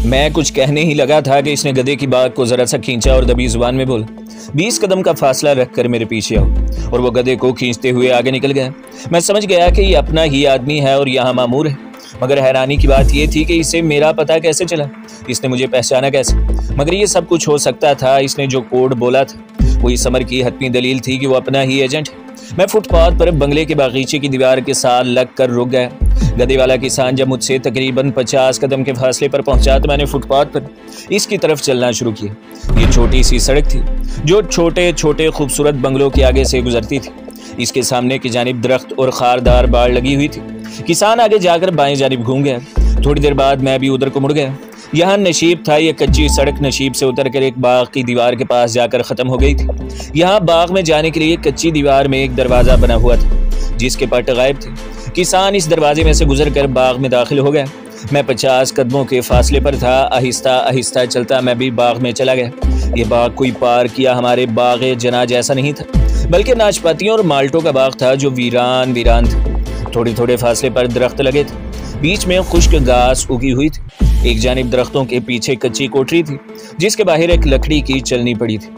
मैं कुछ कहने ही लगा था कि इसने गधे की बात को जरा सा खींचा और दबी जुबान में बोला, 20 कदम का फासला रखकर मेरे पीछे आओ। और वो गधे को खींचते हुए आगे निकल गया। मैं समझ गया कि ये अपना ही आदमी है और यहाँ मामूर है, मगर हैरानी की बात यह थी कि इसे मेरा पता कैसे चला, इसने मुझे पहचाना कैसे। मगर ये सब कुछ हो सकता था, इसने जो कोड बोला था वही समर की हतमी दलील थी कि वो अपना ही एजेंट है। मैं फुटपाथ पर बंगले के बागीचे की दीवार के साथ लग कर रुक गया। गधे वाला किसान जब मुझसे तकरीबन 50 कदम के फासले पर पहुंचा तो मैंने फुटपाथ पर इसकी तरफ चलना शुरू किया। ये छोटी सी सड़क थी जो छोटे छोटे खूबसूरत बंगलों के आगे से गुजरती थी। इसके सामने की जानिब दरख्त और खारदार बाड़ लगी हुई थी। किसान आगे जाकर बाएं जानिब घूम गया। थोड़ी देर बाद मैं भी उधर को मुड़ गया। यहाँ नशीब था, ये कच्ची सड़क नशीब से उतरकर एक बाग की दीवार के पास जाकर ख़त्म हो गई थी। यहाँ बाग में जाने के लिए कच्ची दीवार में एक दरवाज़ा बना हुआ था जिसके पट गायब थे। किसान इस दरवाजे में से गुजरकर बाग में दाखिल हो गया। मैं 50 कदमों के फासले पर था। आहिस्ता आहिस्ता चलता मैं भी बाग में चला गया। ये बाग कोई पार्क या हमारे बाग जना जैसा नहीं था, बल्कि नाशपातियों और माल्टों का बाग था जो वीरान वीरान था। थोड़े थोड़े फासले पर दरख्त लगे थे, बीच में खुश्क घास उगी हुई थी। एक जानिब दरख्तों के पीछे कच्ची कोठरी थी जिसके बाहर एक लकड़ी की चलनी पड़ी थी।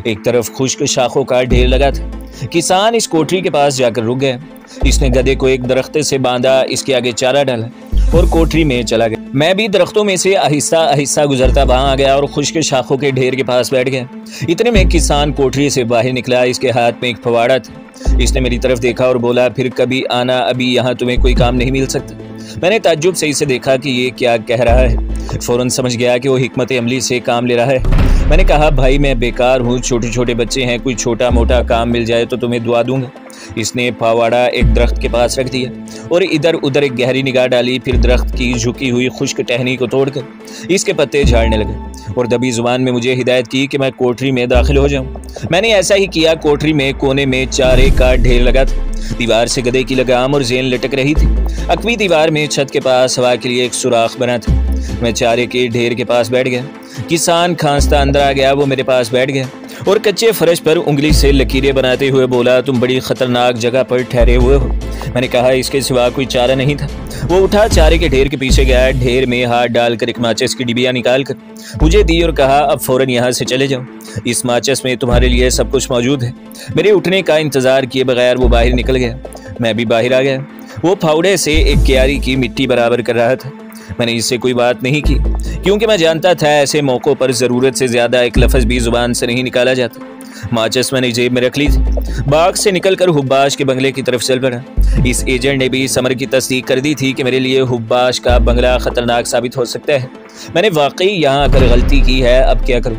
एक तरफ खुश्क शाखों का ढेर लगा था। किसान इस कोठरी के पास जाकर रुक गया। इसने गधे को एक दरख्त से बांधा, इसके आगे चारा डाला और कोठरी में चला गया। मैं भी दरख्तों में से आहिस्ता आहिस्ता गुजरता वहां आ गया और खुश्क शाखों के ढेर के पास बैठ गया। इतने में किसान कोठरी से बाहर निकला। इसके हाथ में एक फवाड़ा था। इसने मेरी तरफ देखा और बोला, फिर कभी आना, अभी यहाँ तुम्हें कोई काम नहीं मिल सकता। मैंने ताज्जुब से इसे देखा कि ये क्या कह रहा है। फौरन समझ गया कि वो हिकमत अमली से काम ले रहा है। मैंने कहा, भाई मैं बेकार हूँ, छोटे छोटे बच्चे हैं, कोई छोटा मोटा काम मिल जाए तो तुम्हें दुआ दूंगा। इसने फावड़ा एक दरख्त के पास रख दिया और इधर उधर एक गहरी निगाह डाली। फिर दरख्त की झुकी हुई खुश्क टहनी को तोड़कर इसके पत्ते झाड़ने लगे और दबी जुबान में मुझे हिदायत की कि मैं कोठरी में दाखिल हो जाऊं। मैंने ऐसा ही किया। कोठरी में कोने में चारे का ढेर लगा था। दीवार से गधे की लगाम और जेन लटक रही थी। अकवी दीवार में छत के पास हवा के लिए एक सुराख बना था। मैं चारे के ढेर के पास बैठ गया। किसान खांसता अंदर आ गया। वो मेरे पास बैठ गया और कच्चे फर्श पर उंगली से लकीरें बनाते हुए बोला, तुम बड़ी खतरनाक जगह पर ठहरे हुए हो। मैंने कहा, इसके सिवा कोई चारा नहीं था। वो उठा, चारे के ढेर के पीछे गया। ढेर में हाथ डालकर एक माचिस की डिबिया निकाल कर मुझे दी और कहा, अब फौरन यहाँ से चले जाओ। इस माचिस में तुम्हारे लिए सब कुछ मौजूद है। मेरे उठने का इंतजार किए बगैर वो बाहर निकल गया। मैं भी बाहर आ गया। वो फावड़े से एक क्यारी की मिट्टी बराबर कर रहा था। मैंने इससे कोई बात नहीं की क्योंकि मैं जानता था ऐसे मौक़ों पर ज़रूरत से ज़्यादा एक लफ्ज़ भी ज़ुबान से नहीं निकाला जाता। माचिस मैंने जेब में रख ली थी। बाग से निकलकर हुब्बाश के बंगले की तरफ चल पड़ा। इस एजेंट ने भी समर की तस्दीक कर दी थी कि मेरे लिए हुब्बाश का बंगला ख़तरनाक साबित हो सकता है। मैंने वाकई यहाँ आकर गलती की है, अब क्या करूँ।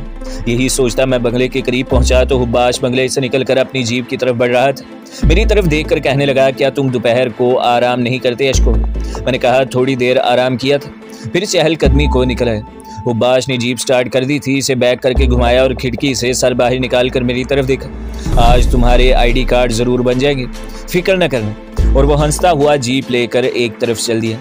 यही सोचता मैं बंगले के करीब पहुँचा तो हुब्बाश बंगले से निकलकर अपनी जीप की तरफ बढ़ रहा था। मेरी तरफ देखकर कहने लगा, क्या तुम दोपहर को आराम नहीं करते अशको? मैंने कहा, थोड़ी देर आराम किया था, फिर चहलकदमी को निकला है। हुब्बाश ने जीप स्टार्ट कर दी थी। इसे बैक करके घुमाया और खिड़की से सर बाहर निकाल कर मेरी तरफ देखा। आज तुम्हारे आईडी कार्ड ज़रूर बन जाएंगे, फिक्र न करना। और वो हंसता हुआ जीप लेकर एक तरफ चल दिया।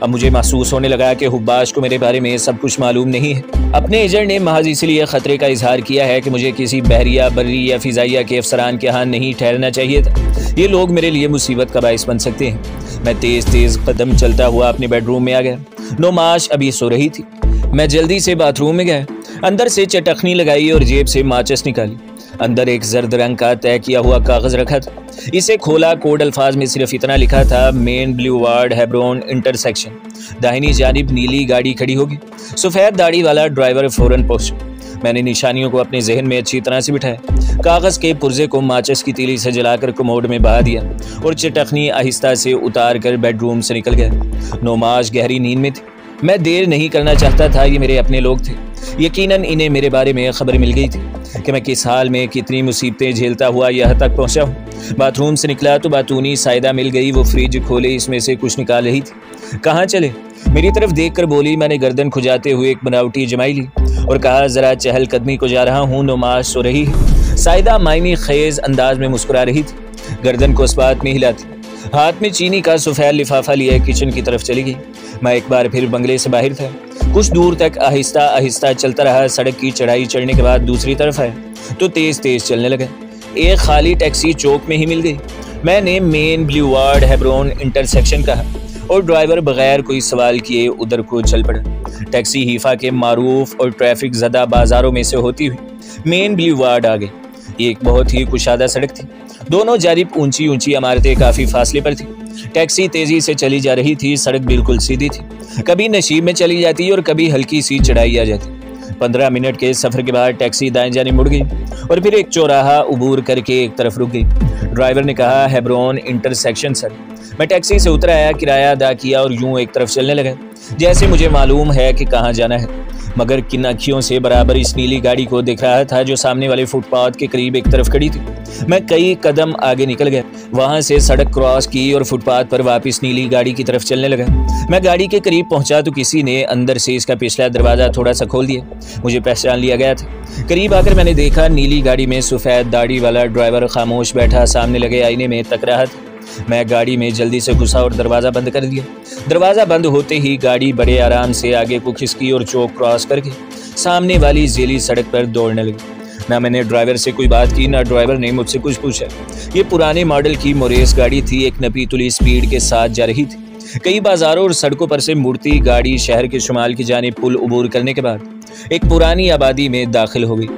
अब मुझे महसूस होने लगा कि हुब्बाश को मेरे बारे में सब कुछ मालूम नहीं है। अपने एजेंट ने महज इसलिए ख़तरे का इजहार किया है कि मुझे किसी बहरिया, बर्री या फ़िज़ाइया के अफसरान के यहाँ नहीं ठहरना चाहिए था। ये लोग मेरे लिए मुसीबत का बाइस बन सकते हैं। मैं तेज़ तेज़ कदम चलता हुआ अपने बेडरूम में आ गया। नोमाश अभी सो रही थी। मैं जल्दी से बाथरूम में गया, अंदर से चटखनी लगाई और जेब से माचिस निकाली। अंदर एक जर्द रंग का तय किया हुआ कागज़ रखा था। इसे खोला। कोड अल्फाज में सिर्फ इतना लिखा था, मेन ब्लूवार्ड हेब्रोन इंटरसेक्शन। दाहिनी जानिब नीली गाड़ी खड़ी होगी। सफ़ेद दाढ़ी वाला ड्राइवर फ़ौरन पहुंचा। मैंने निशानियों को अपने जहन में अच्छी तरह से बिठाया। कागज़ के पुर्जे को माचिस की तीली से जलाकर कमोड में बहा दिया और चटखनी आहिस्ता से उतार कर बेडरूम से निकल गया। नोमाश गहरी नींद में थी। मैं देर नहीं करना चाहता था। ये मेरे अपने लोग थे। यकीनन इन्हें मेरे बारे में खबर मिल गई थी कि मैं किस हाल में कितनी मुसीबतें झेलता हुआ यहाँ तक पहुँचा हूँ। बाथरूम से निकला तो बातूनी सायदा मिल गई। वो फ्रिज खोले, इसमें से कुछ निकाल रही थी। कहाँ चले? मेरी तरफ देखकर बोली। मैंने गर्दन खुजाते हुए एक बनावटी जमाई ली और कहा, ज़रा चहलकदमी को जा रहा हूँ। नोमाश सो रही है। सायदा मायनी खेज अंदाज में मुस्कुरा रही थी। गर्दन को इस बात में हिलाती हाथ में चीनी का सफ़ेद लिफाफा लिए किचन की तरफ चली गई। मैं एक बार फिर बंगले से बाहर था। कुछ दूर तक आहिस्ता आहिस्ता चलता रहा। सड़क की चढ़ाई चढ़ने के बाद दूसरी तरफ आया तो तेज़ तेज़ चलने लगा। एक खाली टैक्सी चौक में ही मिल गई। मैंने मेन ब्लूवार्ड हेब्रोन इंटरसेक्शन कहा और ड्राइवर बगैर कोई सवाल किए उधर को चल पड़ा। टैक्सी हीफा के मारूफ और ट्रैफिक ज़दा बाजारों में से होती हुई मेन ब्लूवार्ड आ गई। ये एक बहुत ही कुशादा सड़क थी। दोनों जानिब ऊंची ऊंची इमारतें काफ़ी फासले पर थी। टैक्सी तेज़ी से चली जा रही थी। सड़क बिल्कुल सीधी थी, कभी नशीब में चली जाती और कभी हल्की सी चढ़ाई आ जाती। 15 मिनट के सफ़र के बाद टैक्सी दाएं जाने मुड़ गई और फिर एक चौराहा उबूर करके एक तरफ रुक गई। ड्राइवर ने कहा, हेब्रोन इंटरसेक्शन सर। मैं टैक्सी से उतर आया, किराया अदा किया और यूं एक तरफ चलने लगा जैसे मुझे मालूम है कि कहाँ जाना है, मगर किन अखियों से बराबर इस नीली गाड़ी को देख रहा था जो सामने वाले फुटपाथ के करीब एक तरफ खड़ी थी। मैं कई कदम आगे निकल गया, वहां से सड़क क्रॉस की और फुटपाथ पर वापस नीली गाड़ी की तरफ चलने लगा। मैं गाड़ी के करीब पहुंचा तो किसी ने अंदर से इसका पिछला दरवाजा थोड़ा सा खोल दिया। मुझे पहचान लिया गया था। करीब आकर मैंने देखा नीली गाड़ी में सफ़ेद दाढ़ी वाला ड्राइवर खामोश बैठा सामने लगे आईने में तक रहा था। मैं गाड़ी में जल्दी से घुसा और दरवाज़ा बंद कर दिया। दरवाज़ा बंद होते ही गाड़ी बड़े आराम से आगे को खिसकी और चौक क्रॉस करके सामने वाली जेली सड़क पर दौड़ने लगी। ना मैंने ड्राइवर से कोई बात की, ना ड्राइवर ने मुझसे कुछ पूछा। ये पुराने मॉडल की मोरेस गाड़ी थी, एक नपी तुली स्पीड के साथ जा रही थी। कई बाजारों और सड़कों पर से मुड़ती गाड़ी शहर के शुमाल की जानिब पुल उबूर करने के बाद एक पुरानी आबादी में दाखिल हो गई।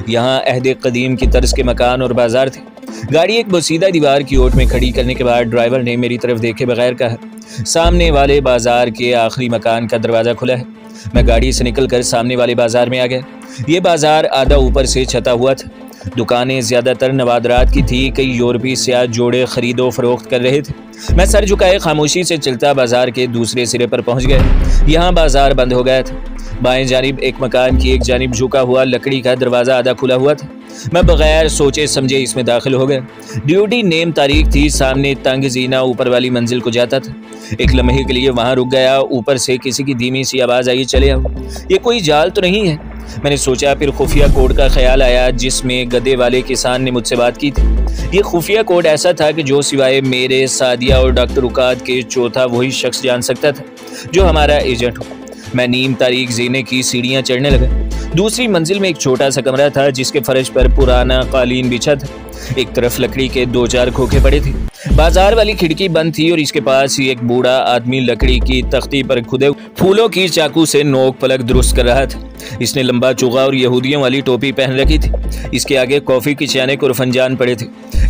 यहाँ अहद कदीम की तर्ज के मकान और बाजार थे। गाड़ी एक बसीदा दीवार की ओट में खड़ी करने के बाद ड्राइवर ने मेरी तरफ देखे बगैर कहा, सामने वाले बाजार के आखिरी मकान का दरवाज़ा खुला है। मैं गाड़ी से निकलकर सामने वाले बाजार में आ गया। ये बाजार आधा ऊपर से छता हुआ था। दुकानें ज़्यादातर नवादरात की थी। कई यूरोपीय सियाह जोड़े खरीदो फरोख्त कर रहे थे। मैं सर झुकाए खामोशी से चलता बाजार के दूसरे सिरे पर पहुंच गया। यहाँ बाजार बंद हो गया था। बाएं जानिब एक मकान की एक जानिब झुका हुआ लकड़ी का दरवाज़ा आधा खुला हुआ था। मैं बगैर सोचे समझे इसमें दाखिल हो गया। ड्यूटी नेम तारीख थी। सामने तंग जीना ऊपर वाली मंजिल को जाता था। एक लम्हे के लिए वहां रुक गया। ऊपर से किसी की धीमी सी आवाज़ आई, चले आओ। ये कोई जाल तो नहीं है, मैंने सोचा। फिर खुफिया कोड का ख्याल आया जिसमें गधे वाले किसान ने मुझसे बात की थी। ये खुफिया कोड ऐसा था कि जो सिवाय मेरे, सादिया और डॉक्टर उकाद के चौथा वही शख्स जान सकता था जो हमारा एजेंट हो। मैं नीम तारीख जीने की सीढ़ियाँ चढ़ने लगा। दूसरी मंजिल में एक छोटा सा कमरा था जिसके फर्श पर पुराना कालीन बिछा था। एक तरफ लकड़ी के 2-4 खोखे पड़े थे। बाजार वाली खिड़की बंद थी और इसके पास ही एक बूढ़ा आदमी लकड़ी की तख्ती पर खुदे फूलों की चाकू से नोक पलक दुरुस्त कर रहा था। इसने लंबा चोगा और यहूदियों वाली टोपी पहन रखी थी। इसके आगे कॉफ़ी की चैनक और फंजान पड़े थे।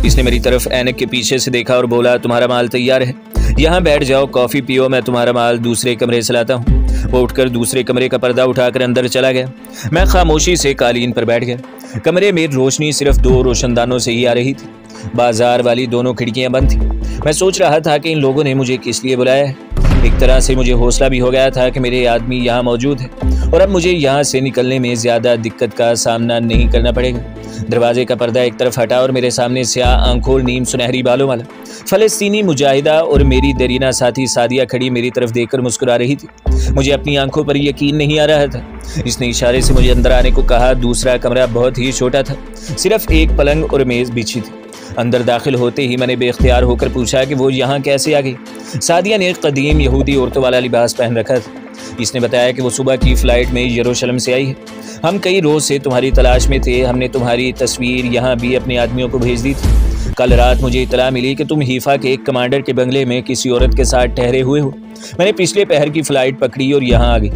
इसने मेरी तरफ ऐनक के पीछे से देखा और बोला, तुम्हारा माल तैयार है, यहाँ बैठ जाओ, कॉफ़ी पियो, मैं तुम्हारा माल दूसरे कमरे से लाता हूँ। वो उठकर दूसरे कमरे का पर्दा उठाकर अंदर चला गया। मैं खामोशी से कालीन पर बैठ गया। कमरे में रोशनी सिर्फ 2 रोशनदानों से ही आ रही थी। बाजार वाली दोनों खिड़कियां बंद थी। मैं सोच रहा था कि इन लोगों ने मुझे किस लिए बुलाया है। एक तरह से मुझे हौसला भी हो गया था कि मेरे आदमी यहाँ मौजूद है और अब मुझे यहाँ से निकलने में ज़्यादा दिक्कत का सामना नहीं करना पड़ेगा। दरवाजे का पर्दा एक तरफ हटा और मेरे सामने स्याह आंखों, नीम सुनहरी बालों वाला फ़लस्तीनी मुजाहिदा और मेरी दरीना साथी सादिया खड़ी मेरी तरफ देखकर मुस्कुरा रही थी। मुझे अपनी आंखों पर यकीन नहीं आ रहा था। इसने इशारे से मुझे अंदर आने को कहा। दूसरा कमरा बहुत ही छोटा था, सिर्फ एक पलंग और मेज़ बिछी थी। अंदर दाखिल होते ही मैंने बेख्तियार होकर पूछा कि वो यहाँ कैसे आ गई। सादिया ने कदीम यहूदी औरतों वाला लिबास पहन रखा था। इसने बताया कि वो सुबह की फ़्लाइट में यरूशलेम से आई है। हम कई रोज़ से तुम्हारी तलाश में थे। हमने तुम्हारी तस्वीर यहाँ भी अपने आदमियों को भेज दी थी। कल रात मुझे इतला मिली कि तुम हीफा के एक कमांडर के बंगले में किसी औरत के साथ ठहरे हुए हो। मैंने पिछले पहर की फ़्लाइट पकड़ी और यहाँ आ गई।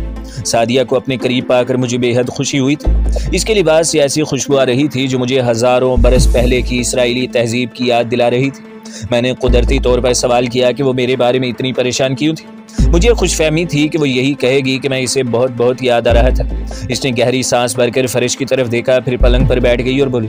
सादिया को अपने करीब पाकर मुझे बेहद खुशी हुई थी। इसके लिबास से ऐसी खुशबू आ रही थी जो मुझे हज़ारों बरस पहले की इसराइली तहजीब की याद दिला रही थी। मैंने कुदरती तौर पर सवाल किया कि वो मेरे बारे में इतनी परेशान क्यों थी। मुझे खुशफहमी थी कि वो यही कहेगी कि मैं इसे बहुत बहुत याद आ रहा था। इसने गहरी सांस भरकर फरिश की तरफ देखा, फिर पलंग पर बैठ गई और बोली,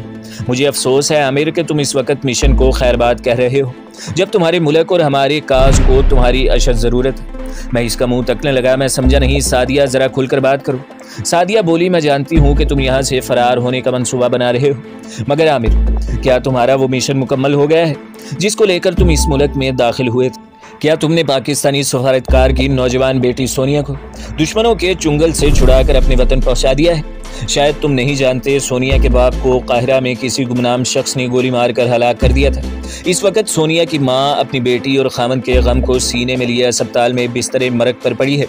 मुझे अफसोस है आमिर कि तुम इस वक्त मिशन को खैरबाद कह रहे हो, जब तुम्हारे मुल्क और हमारे काज को तुम्हारी अशद ज़रूरत है। मैं इसका मुंह तकने लगा। मैं समझा नहीं। सादिया, ज़रा खुलकर बात करो। सादिया बोली, मैं जानती हूँ कि तुम यहाँ से फ़रार होने का मंसूबा बना रहे हो, मगर आमिर, क्या तुम्हारा वो मिशन मुकम्मल हो गया है जिसको लेकर तुम इस मुल्क में दाखिल हुए थे? क्या तुमने पाकिस्तानी सफारतकार की नौजवान बेटी सोनिया को दुश्मनों के चुंगल से छुड़ाकर अपने वतन पहुंचा दिया है? शायद तुम नहीं जानते, सोनिया के बाप को काहिरा में किसी गुमनाम शख्स ने गोली मारकर हलाक कर दिया था। इस वक्त सोनिया की मां अपनी बेटी और खामन के गम को सीने में लिए अस्पताल में बिस्तरे मरग पर पड़ी है।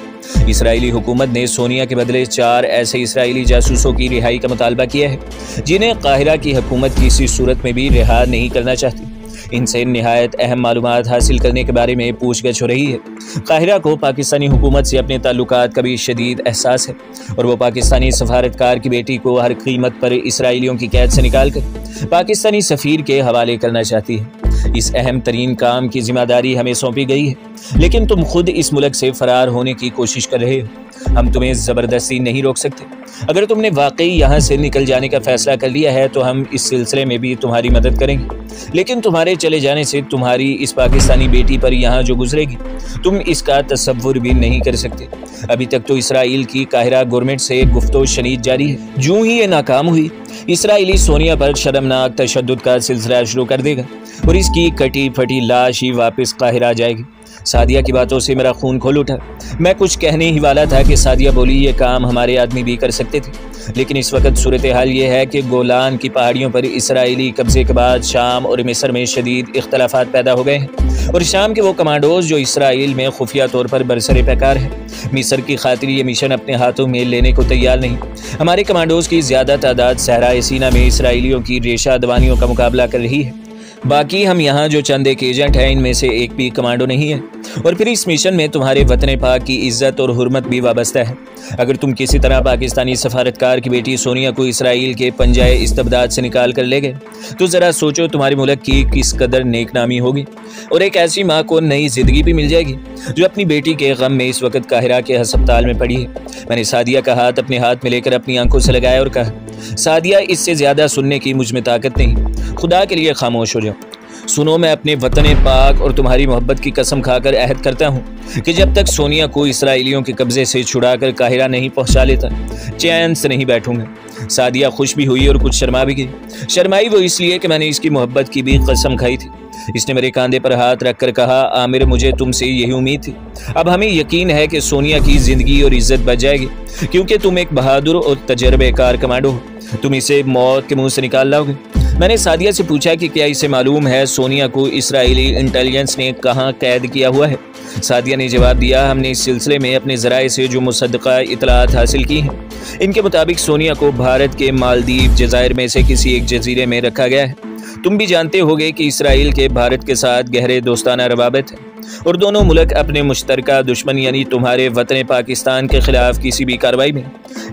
इसराइली हुकूमत ने सोनिया के बदले 4 ऐसे इसराइली जासूसों की रिहाई का मुतालबा किया है, जिन्हें काहिरा की हुकूमत किसी सूरत में भी रिहा नहीं करना चाहती। इनसे निहायत अहम मालूमात हासिल करने के बारे में पूछगछ हो रही है। काहिरा को पाकिस्तानी हुकूमत से अपने ताल्लुकात का भी शदीद एहसास है और वो पाकिस्तानी सफारतकार की बेटी को हर कीमत पर इसराइलियों की कैद से निकालकर पाकिस्तानी सफ़ीर के हवाले करना चाहती है। इस अहम तरीन काम की जिम्मेदारी हमें सौंपी गई है, लेकिन तुम खुद इस मुल्क से फरार होने की कोशिश कर रहे हो। हम तुम्हें ज़बरदस्ती नहीं रोक सकते। अगर तुमने वाकई यहाँ से निकल जाने का फैसला कर लिया है तो हम इस सिलसिले में भी तुम्हारी मदद करेंगे, लेकिन तुम्हारे चले जाने से तुम्हारी इस पाकिस्तानी बेटी पर यहाँ जो गुजरेगी तुम इसका तसव्वुर भी नहीं कर सकते। अभी तक तो इसराइल की काहिरा गवर्नमेंट से गुफ्तो शनीद जारी है। जो ही ये नाकाम हुई, इसराइली सोनिया पर शर्मनाक तशद्दुद का सिलसिला शुरू कर देगा और इसकी कटी फटी लाश ही वापस काहिरा जाएगी। सादिया की बातों से मेरा खून खोल उठा। मैं कुछ कहने ही वाला था कि सादिया बोली, ये काम हमारे आदमी भी कर सकते थे, लेकिन इस वक्त सूरत हाल ये है कि गोलान की पहाड़ियों पर इसराइली कब्जे के बाद शाम और मिस्र में शदीद इख्तलाफात पैदा हो गए हैं और शाम के वो कमांडोज जो इसराइल में खुफिया तौर पर बरसरे पैकार है, मिस्र की खातिर ये मिशन अपने हाथों में लेने को तैयार नहीं। हमारे कमांडोज की ज़्यादा तादाद सहरा सीना में इसराइलियों की रेशा दवानियों का मुकाबला कर रही है। बाकी हम यहाँ जो चंद एक एजेंट हैं, इनमें से एक भी कमांडो नहीं है और फिर इस मिशन में तुम्हारे वतन पाक की इज्जत और हुर्मत भी वाबस्ता है। अगर तुम किसी तरह पाकिस्तानी सफारतकार की बेटी सोनिया को इसराइल के पंजाए इस्तबदाद से निकाल कर ले गए तो ज़रा सोचो तुम्हारे मुल्क की किस कदर नेकनामी होगी और एक ऐसी माँ को नई जिंदगी भी मिल जाएगी जो अपनी बेटी के गम में इस वक्त काहिरा के अस्पताल में पड़ी है। मैंने सादिया का हाथ अपने हाथ में लेकर अपनी आंखों से लगाया और कहा, सादिया, इससे ज़्यादा सुनने की मुझ में ताकत नहीं। खुदा के लिए खामोश हो जाओ। सुनो, मैं अपने वतन पाक और तुम्हारी मोहब्बत की कसम खाकर अहद करता हूँ कि जब तक सोनिया को इसराइलियों के कब्जे से छुड़ाकर काहिरा नहीं पहुँचा लेता, चैन से नहीं बैठूंगा। सादिया खुश भी हुई और कुछ शर्मा भी गई। शर्माई वो इसलिए कि मैंने इसकी मोहब्बत की भी कसम खाई थी। इसने मेरे कंधे पर हाथ रखकर कहा, आमिर, मुझे तुमसे यही उम्मीद थी। अब हमें यकीन है कि सोनिया की जिंदगी और इज्जत बच जाएगी, क्योंकि तुम एक बहादुर और तजर्बेकार कमांडो हो। तुम इसे मौत के मुंह से निकाल लाओगे। मैंने सादिया से पूछा कि क्या इसे मालूम है सोनिया को इसराइली इंटेलिजेंस ने कहाँ कैद किया हुआ है। सादिया ने जवाब दिया, हमने इस सिलसिले में अपने ज़राए से जो मुसद्दक़ा इतलात हासिल की हैं, इनके मुताबिक सोनिया को भारत के मालदीव जज़ायर में से किसी एक जजीरे में रखा गया है। तुम भी जानते होगे कि इसराइल के भारत के साथ गहरे दोस्ताना रवाबत है और दोनों मुल्क अपने मुश्तरका दुश्मन यानी तुम्हारे वतन पाकिस्तान के खिलाफ किसी भी कार्रवाई में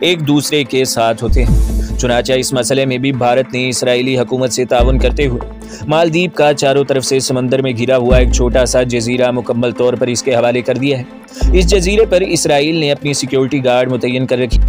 एक दूसरे के साथ होते हैं। चुनाचा इस मसले में भी भारत ने इसराइली हुकूमत से ताउन करते हुए मालदीव का चारों तरफ से समंदर में घिरा हुआ एक छोटा सा जजीरा मुकम्मल तौर पर इसके हवाले कर दिया है। इस जजीरे पर इसराइल ने अपनी सिक्योरिटी गार्ड मुतय्यन कर रखी।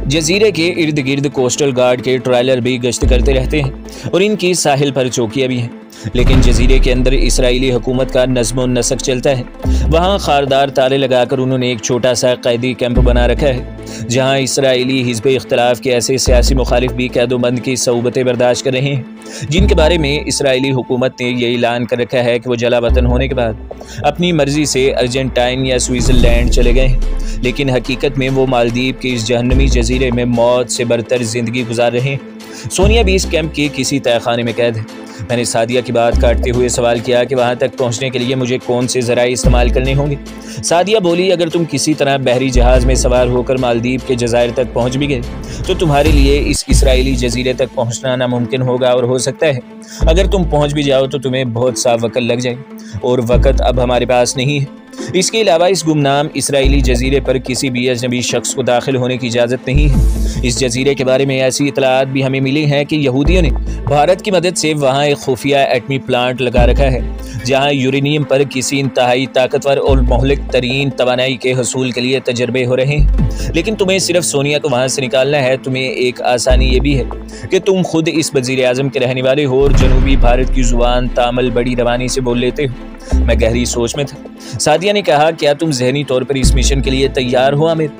जजीरे के इर्द गिर्द कोस्टल गार्ड के ट्रायलर भी गश्त करते रहते हैं और इनकी साहिल पर चौकियाँ भी हैं, लेकिन जजीरे के अंदर इसराइली हुकूमत का नज़्म नसक चलता है। वहाँ खारदार ताले लगाकर उन्होंने एक छोटा सा कैदी कैंप बना रखा है, जहाँ इसराइली हिज़्ब इख्तलाफ के ऐसे सियासी मुखालिफ भी कैदोबंद की सऊबतें बर्दाश्त कर रहे हैं, जिनके बारे में इसराइली हुकूमत ने यह ऐलान कर रखा है कि वो जला वतन होने के बाद अपनी मर्जी से अर्जेंटाइन या स्विट्ज़रलैंड चले गए हैं, लेकिन हकीकत में वो मालदीव के इस जहन्नमी जजीरे में मौत से बरतर ज़िंदगी गुजार रहे हैं। सोनिया भी इस कैंप के किसी तहखाने में कैद है। मैंने सादिया की बात काटते हुए सवाल किया कि वहाँ तक पहुँचने के लिए मुझे कौन से ज़राए इस्तेमाल करने होंगे। सादिया बोली, अगर तुम किसी तरह बहरी जहाज़ में सवार होकर मालदीव के जज़ायर तक पहुँच भी गए तो तुम्हारे लिए इस इसराइली जजीरे तक पहुँचना नामुमकिन होगा और हो सकता है अगर तुम पहुँच भी जाओ तो तुम्हें बहुत सा वक्त लग जाए और वक्त अब हमारे पास नहीं है। इसके अलावा इस गुमनाम इसराइली जजीरे पर किसी भी अजनबी शख्स को दाखिल होने की इजाज़त नहीं है। इस जजीरे के बारे में ऐसी इतलात भी हमें मिली हैं कि यहूदियों ने भारत की मदद से वहाँ एक खुफिया एटमी प्लांट लगा रखा है, जहाँ यूरेनियम पर किसी इंतहाई ताकतवर और मोहलिक तरीन तवानाई के हसूल के लिए तजर्बे हो रहे हैं। लेकिन तुम्हें सिर्फ सोनिया को वहाँ से निकालना है। तुम्हें एक आसानी ये भी है कि तुम खुद इस वज़ीर आज़म के रहने वाले हो और जनूबी भारत की ज़ुबान तामल बड़ी रवानी से बोल लेते हो। मैं गहरी सोच में था। सादिया ने कहा, क्या तुम ज़हनी तौर पर इस मिशन के लिए तैयार हो आमिर?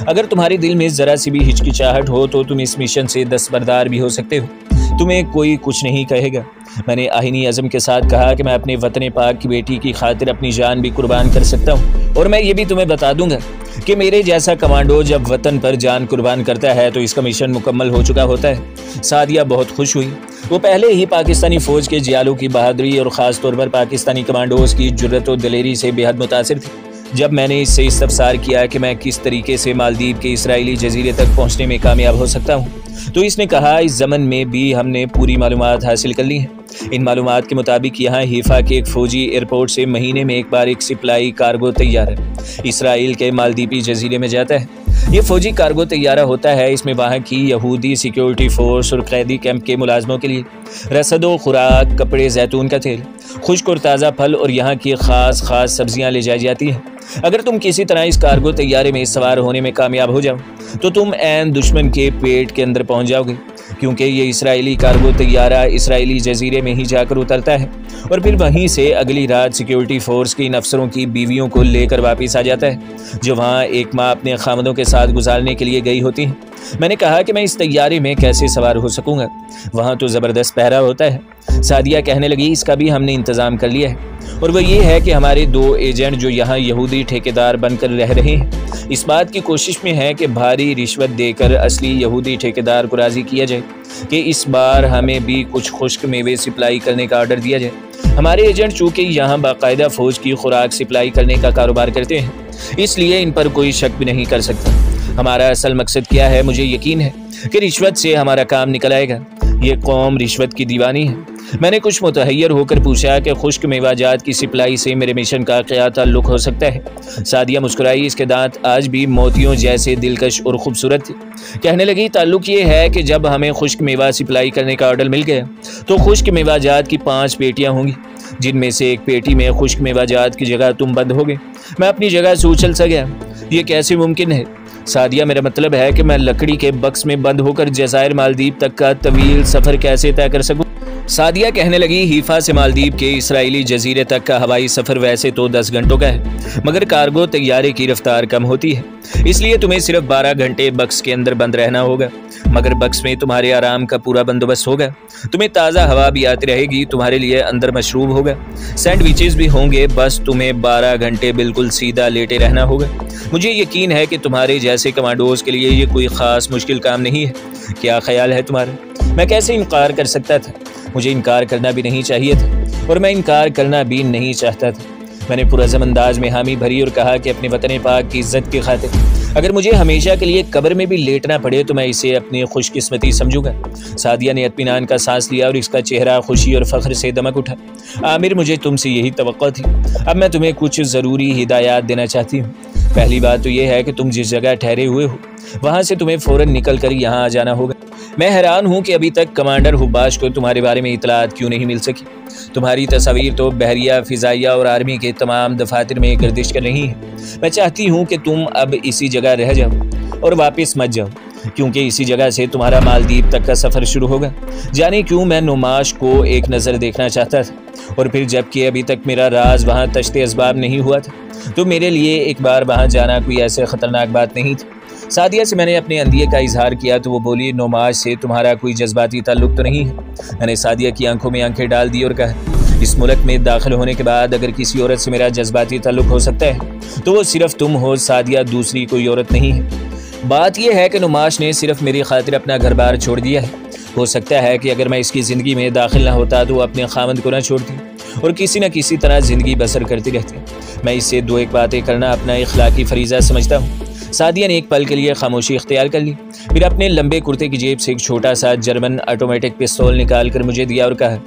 अगर तुम्हारे दिल में ज़रा सी भी हिचकिचाहट हो तो तुम इस मिशन से दस्तबरदार भी हो सकते हो। तुम्हें कोई कुछ नहीं कहेगा। मैंने आहिनी अज़म के साथ कहा कि मैं अपने वतन पाक की बेटी की खातिर अपनी जान भी कुर्बान कर सकता हूँ, और मैं ये भी तुम्हें बता दूंगा कि मेरे जैसा कमांडो जब वतन पर जान कुर्बान करता है तो इसका मिशन मुकम्मल हो चुका होता है। सादिया बहुत खुश हुई। वो पहले ही पाकिस्तानी फ़ौज के जियालों की बहादुरी और ख़ास तौर पर पाकिस्तानी कमांडोज़ की जुर्रत और दिलेरी से बेहद मुतासिर थी। जब मैंने इससे इस्तफसार किया कि मैं किस तरीके से मालदीव के इसराइली जजीरे तक पहुँचने में कामयाब हो सकता हूँ, तो इसने कहा इस ज़मन में भी हमने पूरी मालूमात हासिल कर ली हैं। इन मालूमात के मुताबिक यहाँ हीफा के एक फ़ौजी एयरपोर्ट से महीने में एक बार एक सिप्लाई कार्गो तैयारा इसराइल के मालदीवी जजीरे में जाता है। ये फ़ौजी कार्गो तैयारा होता है। इसमें वहाँ की यहूदी सिक्योरिटी फोर्स और कैदी कैंप के मुलाजमों के लिए रसद खुराक, कपड़े, जैतून का तेल, खुश्क और ताज़ा फल और यहाँ की ख़ास सब्जियाँ ले जाई जाती हैं। अगर तुम किसी तरह इस कार्गो तैयारे में सवार होने में कामयाब हो जाओ तो तुम ऐन दुश्मन के पेट के अंदर पहुँच जाओगे, क्योंकि ये इसराइली कार्गो तैयारा इसराइली जजीरे में ही जाकर उतरता है और फिर वहीं से अगली रात सिक्योरिटी फोर्स के इन अफसरों की बीवियों को लेकर वापस आ जाता है, जो वहाँ एक माँ अपने खामदों के साथ गुजारने के लिए गई होती हैं। मैंने कहा कि मैं इस तैयारे में कैसे सवार हो सकूंगा, वहाँ तो ज़बरदस्त पहरा होता है। सादिया कहने लगी इसका भी हमने इंतज़ाम कर लिया है, और वह ये है कि हमारे 2 एजेंट जो यहाँ यहूदी ठेकेदार बनकर रह रहे हैं इस बात की कोशिश में हैं कि भारी रिश्वत देकर असली यहूदी ठेकेदार को राज़ी किया जाए कि इस बार हमें भी कुछ खुश्क मेवे सप्लाई करने का ऑर्डर दिया जाए। हमारे एजेंट चूँकि यहाँ बाकायदा फ़ौज की खुराक सप्लाई करने का कारोबार करते हैं, इसलिए इन पर कोई शक भी नहीं कर सकता। हमारा असल मकसद क्या है, मुझे यकीन है कि रिश्वत से हमारा काम निकल आएगा। ये कौम रिश्वत की दीवानी है। मैंने कुछ मुतहैयर होकर पूछा कि खुश्क मेवाजात की सप्लाई से मेरे मिशन का क्या ताल्लुक़ हो सकता है। सादिया मुस्कुराई। इसके दांत आज भी मोतियों जैसे दिलकश और खूबसूरत थे। कहने लगी ताल्लुक़ ये है कि जब हमें खुश्क मेवा सप्लाई करने का ऑर्डर मिल गया तो खुश्क मेवाजात की 5 पेटियाँ होंगी, जिनमें से एक पेटी में खुश्क मेवाजात की जगह तुम बंद होगे। मैं अपनी जगह से उछल सा गया। ये कैसे मुमकिन है सादिया? मेरा मतलब है कि मैं लकड़ी के बक्स में बंद होकर जज़ायर मालदीव तक का तवील सफ़र कैसे तय कर सकूं? सादिया कहने लगी हीफा से मालदीव के इसराइली जजीरे तक का हवाई सफ़र वैसे तो 10 घंटों का है, मगर कार्गो तैयारे की रफ्तार कम होती है, इसलिए तुम्हें सिर्फ 12 घंटे बक्स के अंदर बंद रहना होगा। मगर बक्स में तुम्हारे आराम का पूरा बंदोबस्त होगा। तुम्हें ताज़ा हवा भी आती रहेगी, तुम्हारे लिए अंदर मशरूब होगा, सैंडविचेस भी होंगे। बस तुम्हें 12 घंटे बिल्कुल सीधा लेटे रहना होगा। मुझे यकीन है कि तुम्हारे जैसे कमांडोज के लिए ये कोई ख़ास मुश्किल काम नहीं है। क्या ख्याल है तुम्हारा? मैं कैसे इनकार कर सकता था? मुझे इनकार करना भी नहीं चाहिए था, और मैं इनकार करना भी नहीं चाहता था। मैंने पुरज़म अंदाज में हामी भरी और कहा कि अपने वतन पाक की इज़्ज़त की खातिर अगर मुझे हमेशा के लिए कब्र में भी लेटना पड़े तो मैं इसे अपनी खुशकिस्मती समझूंगा। सादिया ने इत्मीनान का सांस लिया और इसका चेहरा खुशी और फ़ख्र से दमक उठा। आमिर, मुझे तुमसे यही तवक्को थी। अब मैं तुम्हें कुछ ज़रूरी हिदायत देना चाहती हूँ। पहली बात तो यह है कि तुम जिस जगह ठहरे हुए हो वहाँ से तुम्हें फ़ौरन निकल कर यहाँ आ जाना होगा। मैं हैरान हूँ कि अभी तक कमांडर हुबाश को तुम्हारे बारे में इतलात क्यों नहीं मिल सकी। तुम्हारी तस्वीर तो बहरिया, फ़िज़ाइया और आर्मी के तमाम दफातर में गर्दिश कर रही है। मैं चाहती हूँ कि तुम अब इसी जगह रह जाओ और वापस मत जाओ, क्योंकि इसी जगह से तुम्हारा मालदीव तक का सफ़र शुरू होगा। जाने क्यों मैं नुमाश को एक नज़र देखना चाहता था, और फिर जबकि अभी तक मेरा राज वहाँ तश्ते असबाब नहीं हुआ था, तो मेरे लिए एक बार वहाँ जाना कोई ऐसे ख़तरनाक बात नहीं थी। सादिया से मैंने अपने अंदिये का इजहार किया तो वो बोली, नुमाश से तुम्हारा कोई जज्बाती ताल्लुक़ तो नहीं है? मैंने सादिया की आंखों में आंखें डाल दी और कहा, इस मुल्क में दाखिल होने के बाद अगर किसी औरत से मेरा जज्बाती ताल्लुक़ हो सकता है तो वो सिर्फ तुम हो सादिया, दूसरी कोई औरत नहीं है। बात यह है कि नुमाश ने सिर्फ मेरी खातिर अपना घर बार छोड़ दिया है। हो सकता है कि अगर मैं इसकी ज़िंदगी में दाखिल ना होता तो वो अपने खामद को ना छोड़ती और किसी न किसी तरह ज़िंदगी बसर करती रहती। मैं इससे 2 एक बातें करना अपना इखलाकी फरीज़ा समझता हूँ। सादिया ने एक पल के लिए खामोशी इख्तियार कर ली, फिर अपने लंबे कुर्ते की जेब से एक छोटा सा जर्मन ऑटोमेटिक पिस्तौल निकाल कर मुझे दिया और कहा,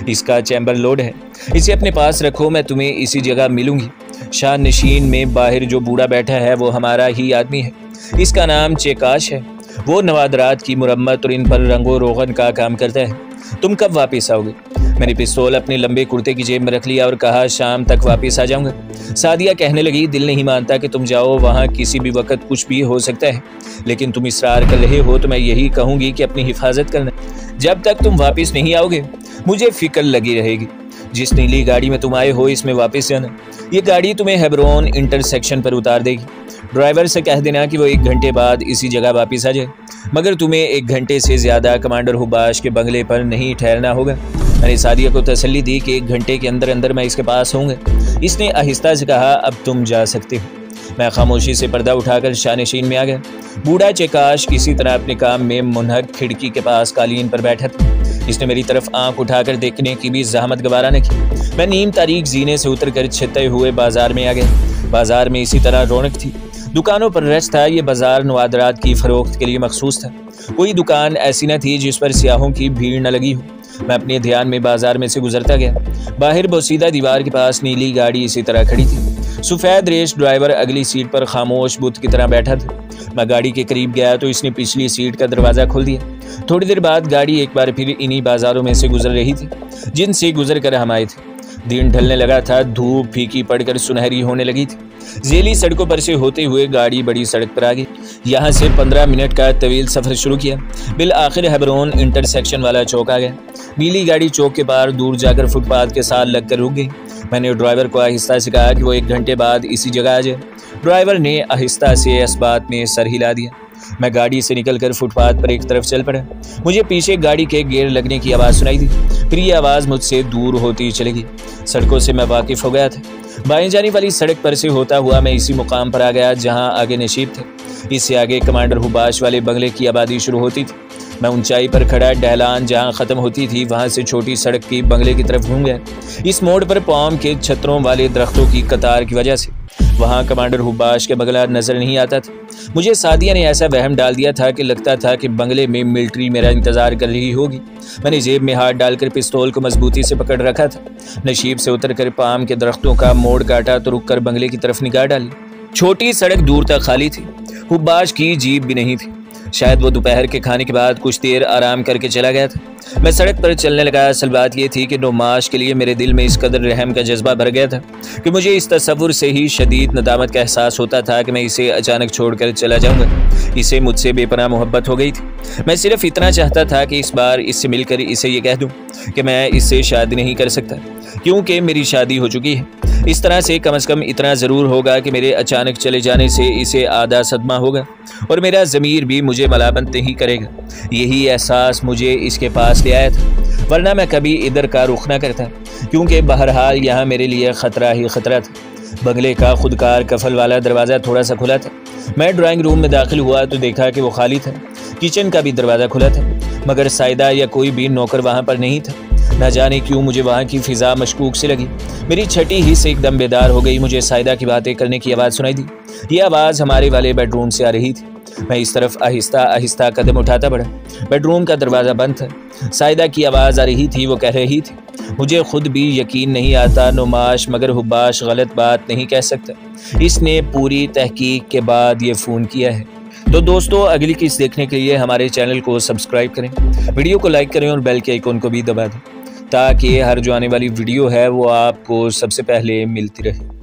इसका चैम्बर लोड है, इसे अपने पास रखो, मैं तुम्हें इसी जगह मिलूंगी। शान नशीन में बाहर जो बूढ़ा बैठा है वो हमारा ही आदमी है, इसका नाम चेकाश है। वो नवादरात की मुरम्मत और इन पर रंगो रोगन का काम करता है। तुम कब वापस आओगे? मैंने पिस्तौल अपने लंबे कुर्ते की जेब में रख लिया और कहा, शाम तक वापस आ जाऊंगा। सादिया कहने लगी, दिल नहीं मानता कि तुम जाओ, वहाँ किसी भी वक्त कुछ भी हो सकता है, लेकिन तुम इसरार कर रहे हो तो मैं यही कहूँगी कि अपनी हिफाजत करना। जब तक तुम वापस नहीं आओगे मुझे फिक्र लगी रहेगी। जिस नीली गाड़ी में तुम आए हो इसमें वापस जाना। ये गाड़ी तुम्हें हेब्रोन इंटरसेक्शन पर उतार देगी ड्राइवर से कह देना कि वो 1 घंटे बाद इसी जगह वापस आ जाए, मगर तुम्हें 1 घंटे से ज़्यादा कमांडर हुबाश के बंगले पर नहीं ठहरना होगा। मैंने सादिया को तसल्ली दी कि 1 घंटे के अंदर अंदर मैं इसके पास होऊंगा। इसने आहिस्ता से कहा, अब तुम जा सकते हो। मैं खामोशी से पर्दा उठाकर शानशीन में आ गया। बूढ़ा चेकाश किसी तरह अपने काम में मुनहक खिड़की के पास कालीन पर बैठा था। इसने मेरी तरफ आंख उठाकर देखने की भी जहमत गवारा न की। मैं नीम तारीख जीने से उतरकर छिते हुए बाजार में आ गया। बाजार में इसी तरह रौनक थी, दुकानों पर रश था। ये बाजार नवादरात की फरोख्त के लिए मखसूस था। कोई दुकान ऐसी न थी जिस पर सियाहों की भीड़ न लगी हो। मैं अपने ध्यान में बाजार में से गुजरता गया। बाहर बोसीदा दीवार के पास नीली गाड़ी इसी तरह खड़ी थी। सफ़ेद रेस ड्राइवर अगली सीट पर खामोश बुत की तरह बैठा था। मैं गाड़ी के करीब गया तो इसने पिछली सीट का दरवाज़ा खोल दिया। थोड़ी देर बाद गाड़ी एक बार फिर इन्हीं बाजारों में से गुजर रही थी जिनसे गुजर कर हम आए थे। दिन ढलने लगा था, धूप फीकी पड़कर सुनहरी होने लगी थी। झेली सड़कों पर से होते हुए गाड़ी बड़ी सड़क पर आ गई। यहाँ से 15 मिनट का तवील सफ़र शुरू किया। बिल आखिर हेबरोन इंटरसेक्शन वाला चौक आ गया। नीली गाड़ी चौक के पार दूर जाकर फुटपाथ के साथ लगकर रुक गई। मैंने ड्राइवर को आहिस्ता से कहा कि वो 1 घंटे बाद इसी जगह आ जाए। ड्राइवर ने आहिस्ता से इस बात में सर हिला दिया। मैं गाड़ी से निकलकर फुटपाथ पर एक तरफ चल पड़ा। मुझे पीछे गाड़ी के गेयर लगने की आवाज़ सुनाई दी। फिर ये आवाज़ मुझसे दूर होती चलेगी। सड़कों से मैं वाकिफ हो गया था। बाएं जाने वाली सड़क पर से होता हुआ मैं इसी मुकाम पर आ गया जहां आगे नशीब थे। इससे आगे कमांडर हुबाश वाले बंगले की आबादी शुरू होती थी। मैं ऊंचाई पर खड़ा ढलान जहां ख़त्म होती थी वहां से छोटी सड़क की बंगले की तरफ घूम गया। इस मोड़ पर पाम के छतरों वाले दरख्तों की कतार की वजह से वहां कमांडर हुबाश के बंगला नजर नहीं आता था। मुझे सादिया ने ऐसा वहम डाल दिया था कि लगता था कि बंगले में मिलिट्री मेरा इंतजार कर रही होगी। मैंने जेब में हाथ डालकर पिस्तौल को मजबूती से पकड़ रखा था। नशीब से उतरकर पाम के दरख्तों का मोड़ काटा तो रुक कर बंगले की तरफ निगाह डाली। छोटी सड़क दूर तक खाली थी। हुबाश की जीप भी नहीं थी। शायद वो दोपहर के खाने के बाद कुछ देर आराम करके चला गया था। मैं सड़क पर चलने लगा। असल बात यह थी कि नौमाश के लिए मेरे दिल में इस कदर रहम का जज्बा भर गया था कि मुझे इस तसव्वुर से ही शदीद नदामत का एहसास होता था कि मैं इसे अचानक छोड़कर चला जाऊंगा। इसे मुझसे बेपनाह मोहब्बत हो गई थी। मैं सिर्फ इतना चाहता था कि इस बार इससे मिलकर इसे ये कह दूं कि मैं इससे शादी नहीं कर सकता क्योंकि मेरी शादी हो चुकी है। इस तरह से कम इतना ज़रूर होगा कि मेरे अचानक चले जाने से इसे आधा सदमा होगा और मेरा ज़मीर भी मुझे मलामत नहीं करेगा। यही एहसास मुझे इसके पास ले आया था, वरना मैं कभी इधर का रुख ना करता क्योंकि बहरहाल यहाँ मेरे लिए ख़तरा ही ख़तरा था। बंगले का खुदकार कफल वाला दरवाज़ा थोड़ा सा खुला था। मैं ड्राइंग रूम में दाखिल हुआ तो देखा कि वो खाली था। किचन का भी दरवाज़ा खुला था मगर साइदा या कोई भी नौकर वहाँ पर नहीं था। न जाने क्यों मुझे वहाँ की फ़िज़ा मशकूक से लगी। मेरी छठी ही से एकदम बेदार हो गई। मुझे साइदा की बातें करने की आवाज़ सुनाई दी। ये आवाज़ हमारे वाले बेडरूम से आ रही थी। मैं इस तरफ आहिस्ता आहिस्ता कदम उठाता बढ़ा। बेडरूम का दरवाज़ा बंद था। साइदा की आवाज़ आ रही थी। वो कह रही थी, मुझे खुद भी यकीन नहीं आता नौमाश मगर हुबाश गलत बात नहीं कह सकता। इसने पूरी तहकीक के बाद ये फ़ोन किया है। तो दोस्तों, अगली किस्त देखने के लिए हमारे चैनल को सब्सक्राइब करें, वीडियो को लाइक करें और बेल के आइकन को भी दबा दें ताकि हर जो आने वाली वीडियो है वो आपको सबसे पहले मिलती रहे।